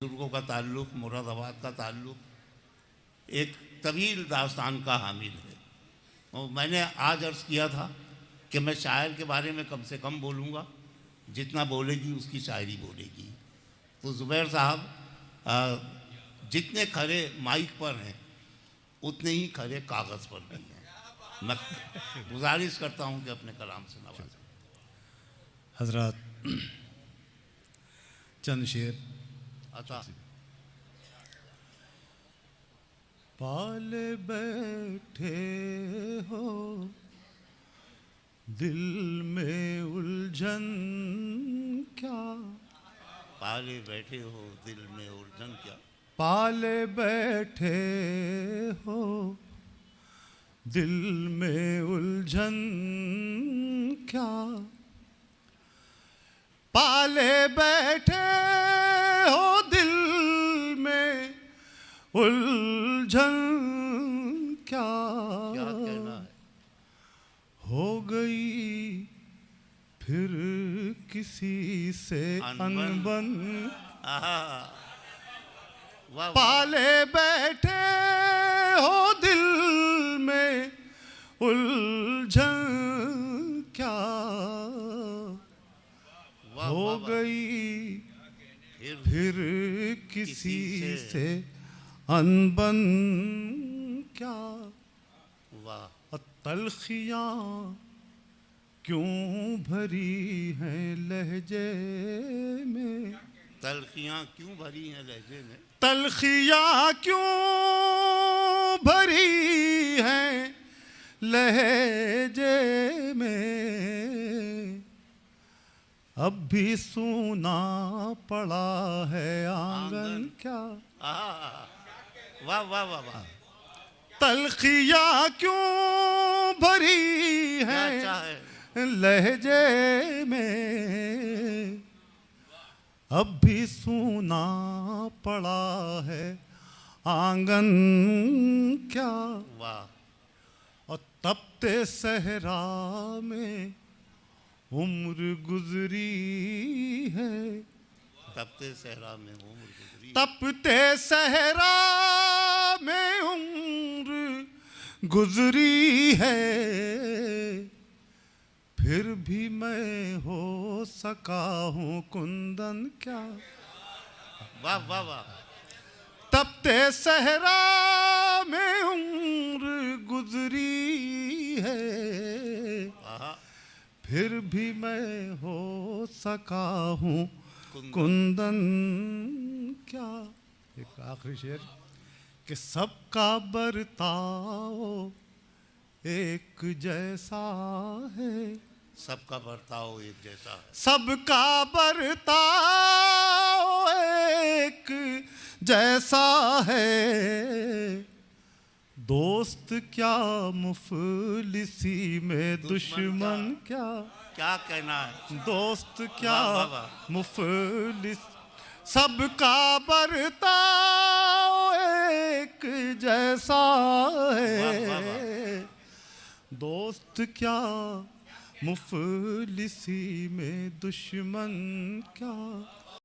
बुजुर्गों का ताल्लुक़, मुरादाबाद का ताल्लुक़ एक तवील दास्तान का हामिल है। और मैंने आज अर्ज़ किया था कि मैं शायर के बारे में कम से कम बोलूँगा, जितना बोलेगी उसकी शायरी बोलेगी। तो ज़ुबैर साहब जितने खरे माइक पर हैं उतने ही खरे कागज़ पर भी हैं। मैं गुजारिश करता हूँ कि अपने कलाम से नवाजें। हज़रात चंद शेर अच्छा। पाले बैठे हो दिल में उलझन क्या, पाले बैठे हो दिल में उलझन क्या, पाले बैठे हो दिल में उलझन क्या, पाले बैठे हो दिल में उलझन क्या, क्या कहना है। हो गई फिर किसी से अनबन, पाले बैठे हो दिल में उलझन क्या, हो गई फिर किसी से अनबन क्या, वाह। तलखियाँ क्यों भरी हैं लहजे में, तलखियाँ क्यों भरी हैं लहजे में, तलखियाँ क्यों भरी हैं लहजे में, अब भी सूना पड़ा है आंगन क्या, वाह वाह वाह वाह। तलखियाँ क्यों भरी हैं लहजे में, अब भी सूना पड़ा है आंगन क्या, वाह। और तपते सहरा में उम्र गुजरी है, तपते सहरा में उम्र गुजरी, तपते सहरा में उम्र गुजरी है, फिर भी मैं हो सका हूँ कुंदन क्या, वाह वाह वाह। तपते सहरा में उम्र गुजरी है, फिर भी मैं हो सका हूँ कुंदन क्या। एक आखिरी शेर कि सबका बर्ताव एक जैसा है, सबका बर्ताव एक जैसा है, सबका बर्ताव एक जैसा है, दोस्त क्या मुफलिसी में दुश्मन क्या, क्या कहना है। दोस्त क्या वाह, वाह, वाह। मुफलिस, सबका बर्ताव एक जैसा है, वाह, वाह, वाह। दोस्त क्या मुफलिसी में दुश्मन क्या।